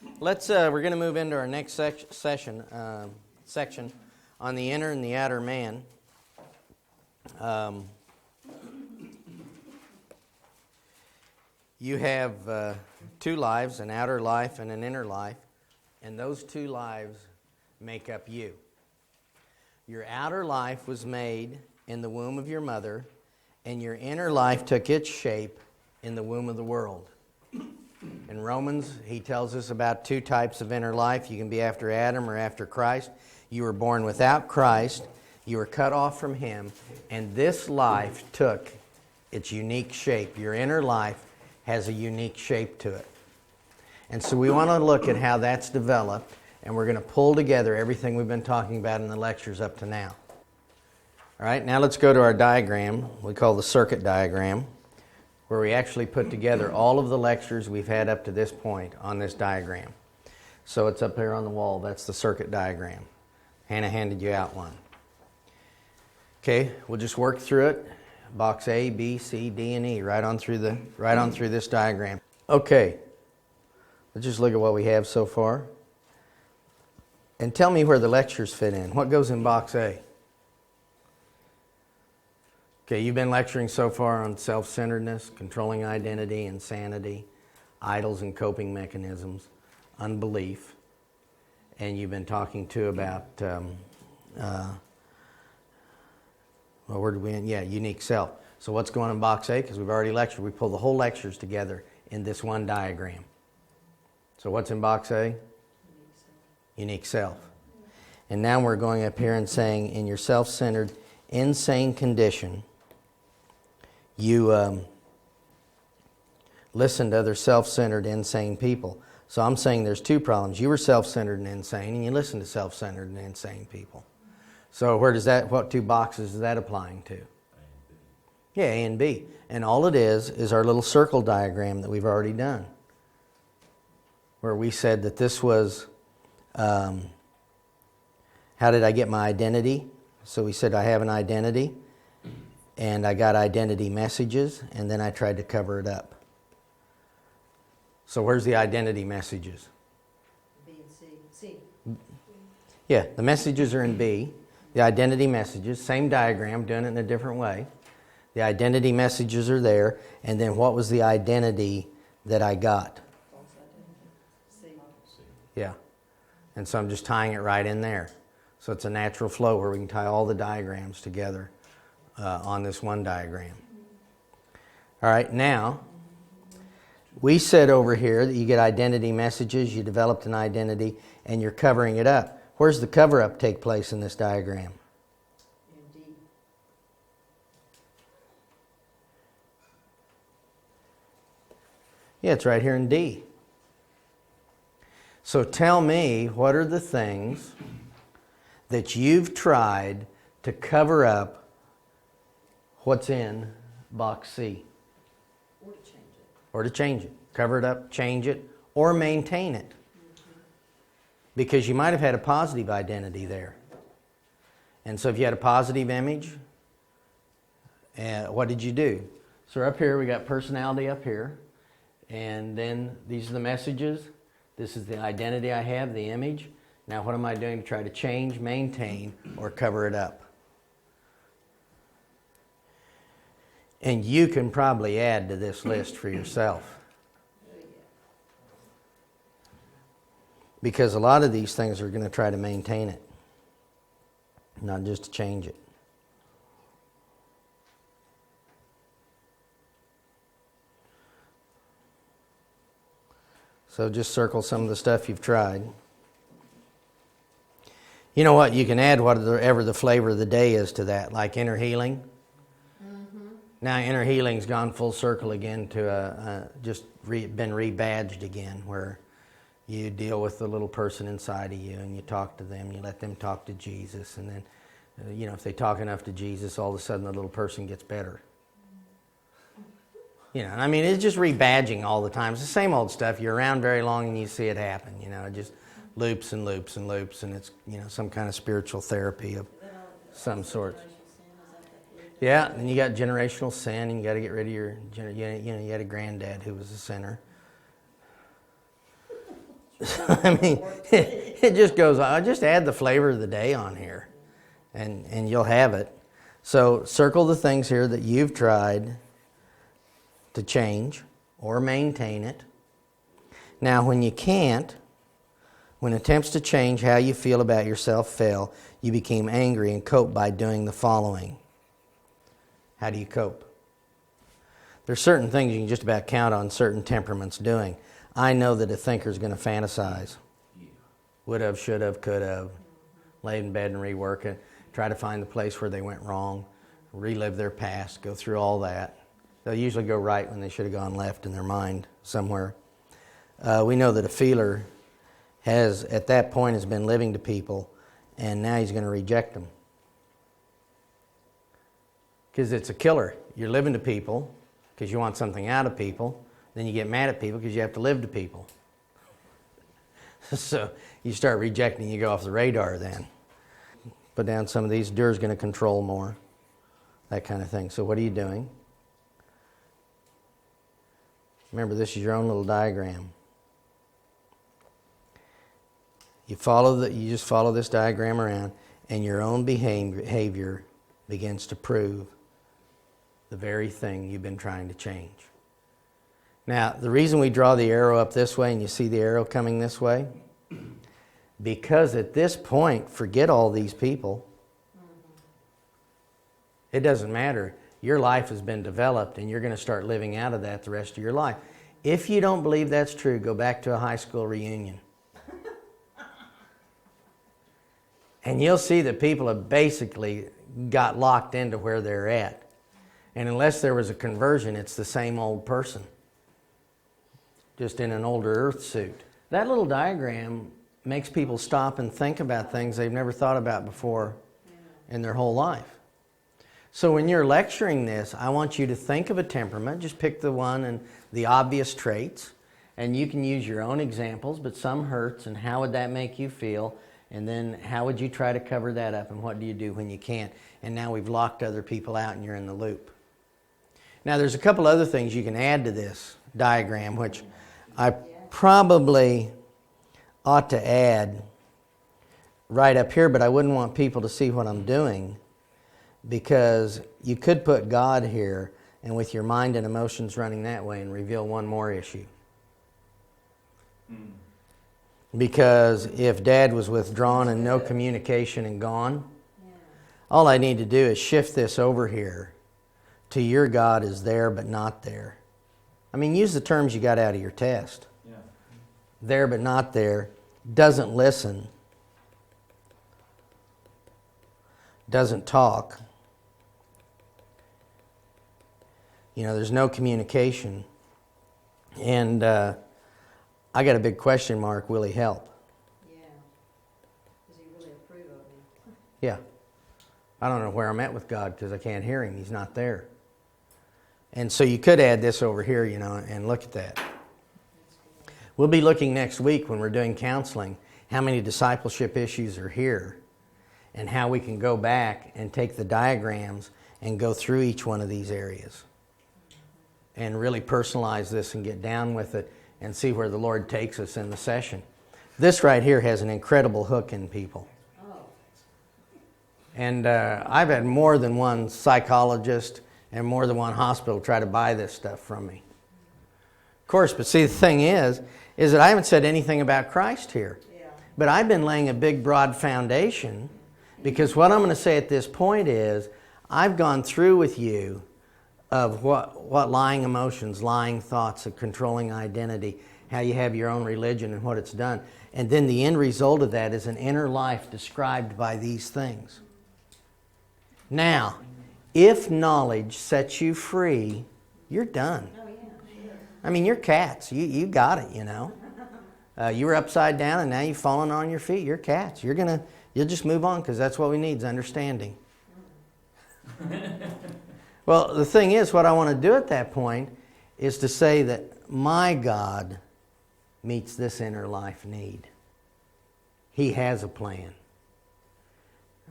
We're going to move into our next section on the inner and the outer man. You have two lives, an outer life and an inner life, and those two lives make up you. Your outer life was made in the womb of your mother, and your inner life took its shape in the womb of the world. In Romans, he tells us about two types of inner life. You can be after Adam or after Christ. You were born without Christ. You were cut off from him. And this life took its unique shape. Your inner life has a unique shape to it. And so we want to look at how that's developed. And we're going to pull together everything we've been talking about in the lectures up to now. All right, now let's go to our diagram. We call the circuit diagram, where we actually put together all of the lectures we've had up to this point on this diagram. So it's up there on the wall. That's the circuit diagram. Hannah handed you out one. Okay, we'll just work through it. Box A, B, C, D, and E, right on through this diagram. Okay, let's just look at what we have so far. And tell me where the lectures fit in. What goes in box A? Okay, you've been lecturing so far on self-centeredness, controlling identity, insanity, idols and coping mechanisms, unbelief, and you've been talking too about, where did we end? Yeah, unique self. So what's going on in box A? Because we've already lectured. We pulled the whole lectures together in this one diagram. So what's in box A? Unique self. And now we're going up here and saying, in your self-centered, insane condition, you listen to other self-centered, insane people. So I'm saying there's two problems. You were self-centered and insane, and you listen to self-centered and insane people. So what two boxes is that applying to? A and B. Yeah, A and B. And all it is our little circle diagram that we've already done, where we said that this was, how did I get my identity? So we said I have an identity, and I got identity messages, and then I tried to cover it up. So where's the identity messages? B and C. C. Yeah, the messages are in B. The identity messages, same diagram, doing it in a different way. The identity messages are there, and then what was the identity that I got? False identity. C. Yeah, and so I'm just tying it right in there. So it's a natural flow where we can tie all the diagrams together on this one diagram. All right, now, we said over here that you get identity messages, you developed an identity, and you're covering it up. Where's the cover-up take place in this diagram? In D. Yeah, it's right here in D. So tell me, what are the things that you've tried to cover up what's in box C? Or to change it. Or to change it. Cover it up, change it, or maintain it. Because you might have had a positive identity there. And so if you had a positive image, what did you do? So up here we got personality up here. And then these are the messages. This is the identity I have, the image. Now what am I doing to try to change, maintain, or cover it up? And you can probably add to this list for yourself. Because a lot of these things are going to try to maintain it, not just to change it. So just circle some of the stuff you've tried. You know what? You can add whatever the flavor of the day is to that, like inner healing. Now inner healing's gone full circle again to been rebadged again, where you deal with the little person inside of you and you talk to them, you let them talk to Jesus, and then, if they talk enough to Jesus, all of a sudden the little person gets better. It's just rebadging all the time. It's the same old stuff. You're around very long and you see it happen. It just loops and loops and loops, and it's, some kind of spiritual therapy of some sort. Yeah, and you got generational sin, and you got to get rid of you had a granddad who was a sinner. I mean, it just goes, I'll just add the flavor of the day on here, and you'll have it. So circle the things here that you've tried to change or maintain it. Now, when you can't, when attempts to change how you feel about yourself fail, you became angry and cope by doing the following. How do you cope? There's certain things you can just about count on certain temperaments doing. I know that a thinker's going to fantasize. Would have, should have, could have. Lay in bed and rework it. Try to find the place where they went wrong. Relive their past. Go through all that. They'll usually go right when they should have gone left in their mind somewhere. We know that a feeler has, at that point, has been living to people, and now he's going to reject them. Because it's a killer. You're living to people because you want something out of people. Then you get mad at people because you have to live to people. So you start rejecting, you go off the radar then. Put down some of these. Dur's going to control more. That kind of thing. So what are you doing? Remember, this is your own little diagram. You just follow this diagram around, and your own behavior begins to prove the very thing you've been trying to change. Now, the reason we draw the arrow up this way, and you see the arrow coming this way, because at this point, forget all these people. It doesn't matter. Your life has been developed, and you're going to start living out of that the rest of your life. If you don't believe that's true, go back to a high school reunion. And you'll see that people have basically got locked into where they're at. And unless there was a conversion, it's the same old person, just in an older earth suit. That little diagram makes people stop and think about things they've never thought about before in their whole life. So when you're lecturing this, I want you to think of a temperament. Just pick the one and the obvious traits. And you can use your own examples, but some hurts, and how would that make you feel? And then how would you try to cover that up, and what do you do when you can't? And now we've locked other people out and you're in the loop. Now there's a couple other things you can add to this diagram, which I probably ought to add right up here, but I wouldn't want people to see what I'm doing, because you could put God here and with your mind and emotions running that way and reveal one more issue. Because if Dad was withdrawn and no communication and gone, all I need to do is shift this over here to your God is there but not there. I mean, use the terms you got out of your test. Yeah. There but not there. Doesn't listen. Doesn't talk. You know, there's no communication. And I got a big question mark. Will he help? Yeah. Does he really approve of me? Yeah. I don't know where I'm at with God because I can't hear him. He's not there. And so you could add this over here, you know, and look at that. We'll be looking next week when we're doing counseling how many discipleship issues are here and how we can go back and take the diagrams and go through each one of these areas and really personalize this and get down with it and see where the Lord takes us in the session. This right here has an incredible hook in people. And I've had more than one psychologist and more than one hospital try to buy this stuff from me. Of course, but see, the thing is that I haven't said anything about Christ here. Yeah. But I've been laying a big, broad foundation, because what I'm going to say at this point is I've gone through with you of what lying emotions, lying thoughts, a controlling identity, how you have your own religion and what it's done. And then the end result of that is an inner life described by these things. Now, if knowledge sets you free, you're done. Oh, yeah, sure. I mean, you're cats. You got it, you know. You were upside down and now you've fallen on your feet. You're cats. You'll just move on, because that's what we need is understanding. Well, the thing is, what I want to do at that point is to say that my God meets this inner life need. He has a plan.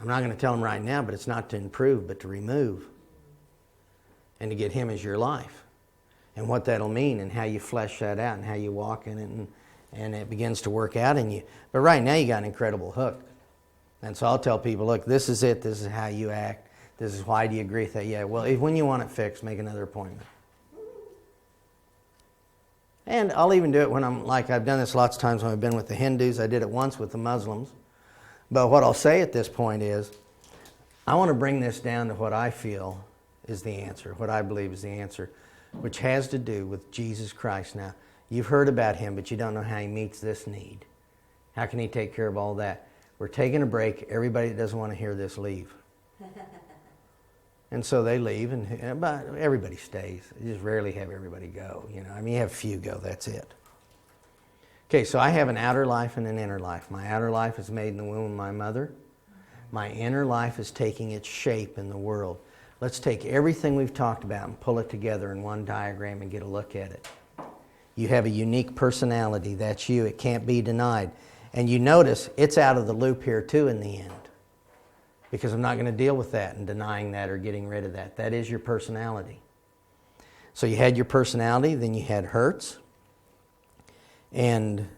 I'm not going to tell him right now, but it's not to improve, but to remove. And to get him as your life. And what that'll mean and how you flesh that out and how you walk in it and it begins to work out in you. But right now you got an incredible hook. And so I'll tell people, look, this is it. This is how you act. This is why do you agree with that? Yeah, well, when you want it fixed, make another appointment. And I'll even do it when I've done this lots of times when I've been with the Hindus. I did it once with the Muslims. But what I'll say at this point is, I want to bring this down to what I feel is the answer, what I believe is the answer, which has to do with Jesus Christ. Now, you've heard about Him, but you don't know how He meets this need. How can He take care of all that? We're taking a break. Everybody that doesn't want to hear this, leave. And so they leave, but everybody stays. You just rarely have everybody go. You have a few go, that's it. Okay, so I have an outer life and an inner life. My outer life is made in the womb of my mother. My inner life is taking its shape in the world. Let's take everything we've talked about and pull it together in one diagram and get a look at it. You have a unique personality. That's you. It can't be denied. And you notice it's out of the loop here too in the end. Because I'm not going to deal with that and denying that or getting rid of that. That is your personality. So you had your personality, then you had hurts. And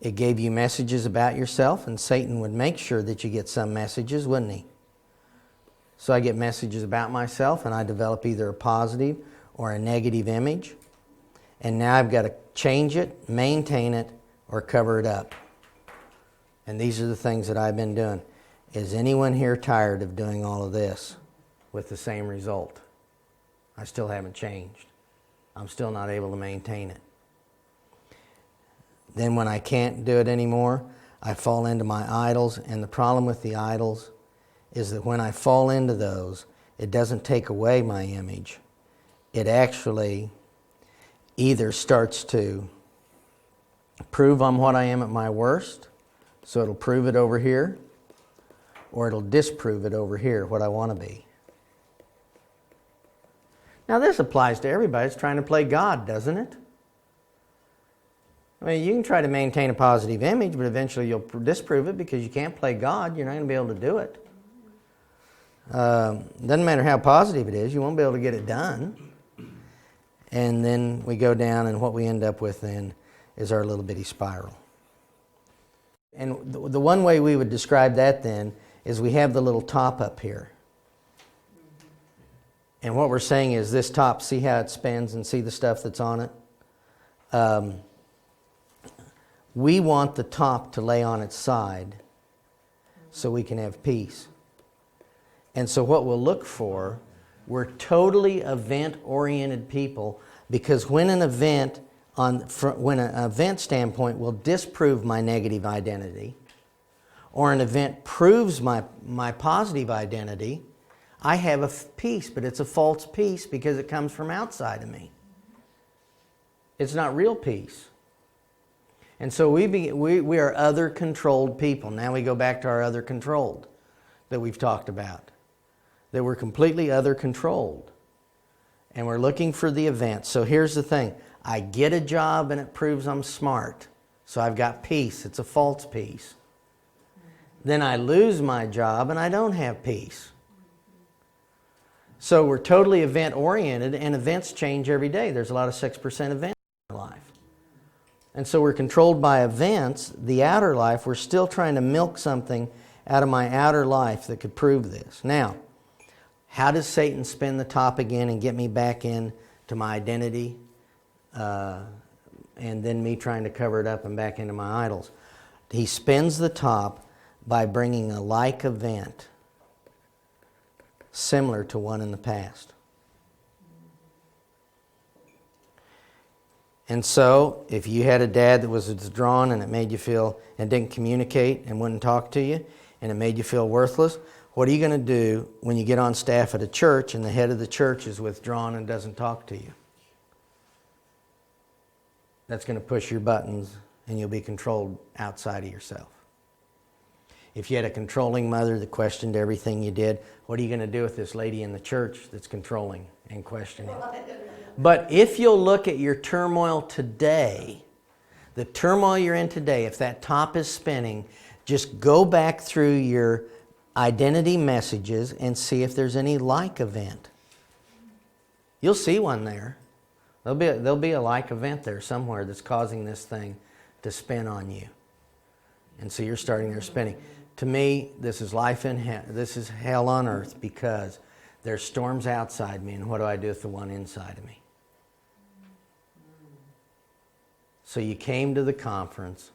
it gave you messages about yourself, and Satan would make sure that you get some messages, wouldn't he? So I get messages about myself, and I develop either a positive or a negative image. And now I've got to change it, maintain it, or cover it up. And these are the things that I've been doing. Is anyone here tired of doing all of this with the same result? I still haven't changed. I'm still not able to maintain it. Then when I can't do it anymore, I fall into my idols. And the problem with the idols is that when I fall into those, it doesn't take away my image. It actually either starts to prove I'm what I am at my worst, so it'll prove it over here, or it'll disprove it over here, what I want to be. Now this applies to everybody that's trying to play God, doesn't it? I mean, you can try to maintain a positive image, but eventually you'll disprove it because you can't play God. You're not going to be able to do it. Doesn't matter how positive it is, you won't be able to get it done. And then we go down, and what we end up with then is our little bitty spiral. And the one way we would describe that then is we have the little top up here. And what we're saying is this top, see how it spins and see the stuff that's on it? We want the top to lay on its side so we can have peace. And so what we'll look for, we're totally event-oriented people, because when an event standpoint will disprove my negative identity, or an event proves my positive identity, I have a peace, but it's a false peace because it comes from outside of me. It's not real peace. And so we are other-controlled people. Now we go back to our other-controlled that we've talked about. That we're completely other-controlled. And we're looking for the event. So here's the thing. I get a job and it proves I'm smart. So I've got peace. It's a false peace. Then I lose my job and I don't have peace. So we're totally event-oriented, and events change every day. There's a lot of 6% events in our life. And so we're controlled by events. The outer life, we're still trying to milk something out of my outer life that could prove this. Now, how does Satan spin the top again and get me back in to my identity? And then me trying to cover it up and back into my idols. He spins the top by bringing a like event similar to one in the past. And so, if you had a dad that was withdrawn and it made you feel, and didn't communicate and wouldn't talk to you, and it made you feel worthless, what are you going to do when you get on staff at a church and the head of the church is withdrawn and doesn't talk to you? That's going to push your buttons, and you'll be controlled outside of yourself. If you had a controlling mother that questioned everything you did, what are you going to do with this lady in the church that's controlling and questioning? But if you'll look at your turmoil today, the turmoil you're in today, if that top is spinning, just go back through your identity messages and see if there's any like event. You'll see one there. There'll be a like event there somewhere that's causing this thing to spin on you. And so you're starting there spinning. To me, this is life in hell. This is hell on earth because there's storms outside me, and what do I do with the one inside of me? So you came to the conference,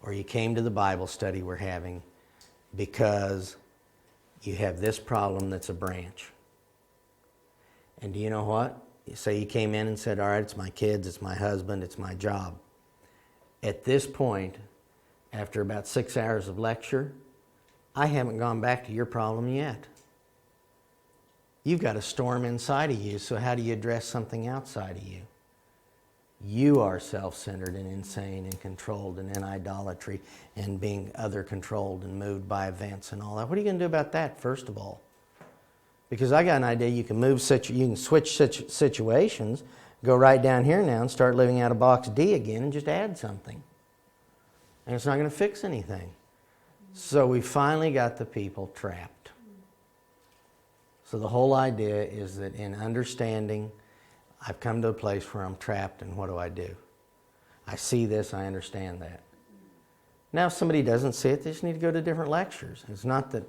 or you came to the Bible study we're having because you have this problem that's a branch. And do you know what? You say you came in and said, all right, it's my kids, it's my husband, it's my job. At this point, after about 6 hours of lecture, I haven't gone back to your problem yet. You've got a storm inside of you, so how do you address something outside of you? You are self-centered and insane and controlled and in idolatry and being other-controlled and moved by events and all that. What are you going to do about that, first of all? Because I got an idea you can switch situations, go right down here now and start living out of box D again and just add something. And it's not going to fix anything. So we finally got the people trapped. So the whole idea is that in understanding, I've come to a place where I'm trapped, and what do? I see this, I understand that. Now if somebody doesn't see it, they just need to go to different lectures. It's not that,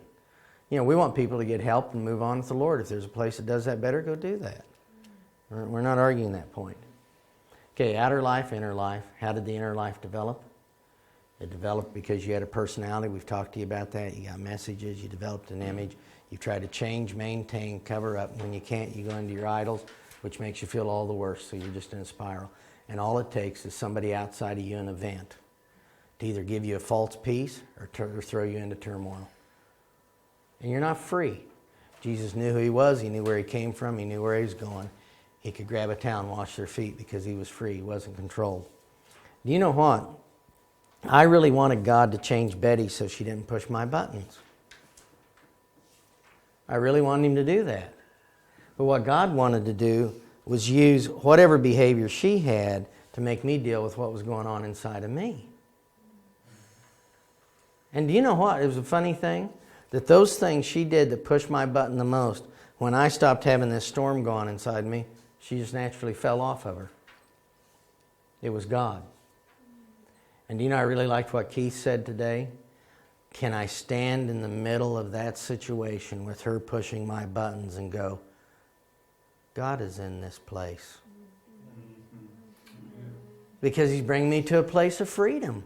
we want people to get help and move on with the Lord. If there's a place that does that better, go do that. We're not arguing that point. Okay, outer life, inner life. How did the inner life develop? It developed because you had a personality. We've talked to you about that. You got messages. You developed an image. You try to change, maintain, cover up. When you can't, you go into your idols, which makes you feel all the worse. So you're just in a spiral. And all it takes is somebody outside of you, an event, to either give you a false peace or throw you into turmoil. And you're not free. Jesus knew who he was. He knew where he came from. He knew where he was going. He could grab a towel and wash their feet because he was free. He wasn't controlled. Do you know what? I really wanted God to change Betty so she didn't push my buttons. I really wanted him to do that. But what God wanted to do was use whatever behavior she had to make me deal with what was going on inside of me. And do you know what? It was a funny thing. That those things she did that pushed my button the most, when I stopped having this storm going inside me, she just naturally fell off of her. It was God. And do you know, I really liked what Keith said today. Can I stand in the middle of that situation with her pushing my buttons and go, God is in this place. Because he's bringing me to a place of freedom.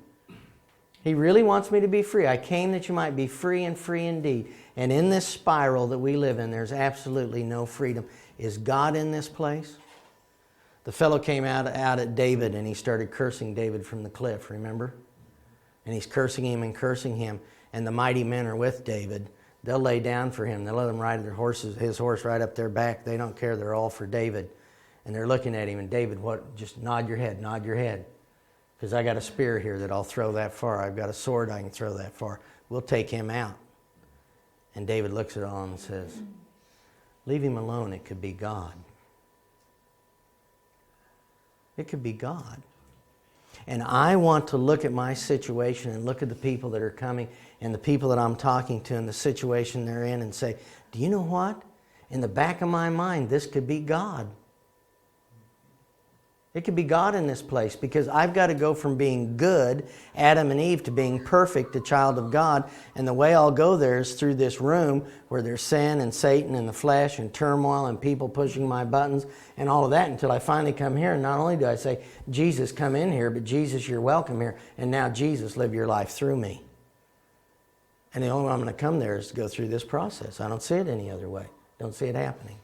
He really wants me to be free. I came that you might be free and free indeed. And in this spiral that we live in, there's absolutely no freedom. Is God in this place? The fellow came out at David and he started cursing David from the cliff, remember? And he's cursing him and cursing him. And the mighty men are with David. They'll lay down for him. They'll let him ride his horse right up their back. They don't care. They're all for David. And they're looking at him. And David, what? Just nod your head, nod your head. Because I got a spear here that I'll throw that far. I've got a sword I can throw that far. We'll take him out. And David looks at all and says, leave him alone. It could be God. It could be God. And I want to look at my situation and look at the people that are coming and the people that I'm talking to and the situation they're in and say, do you know what? In the back of my mind, this could be God. It could be God in this place because I've got to go from being good, Adam and Eve, to being perfect, a child of God. And the way I'll go there is through this room where there's sin and Satan and the flesh and turmoil and people pushing my buttons and all of that until I finally come here. And not only do I say, Jesus, come in here, but Jesus, you're welcome here. And now Jesus, live your life through me. And the only way I'm going to come there is to go through this process. I don't see it any other way. Don't see it happening.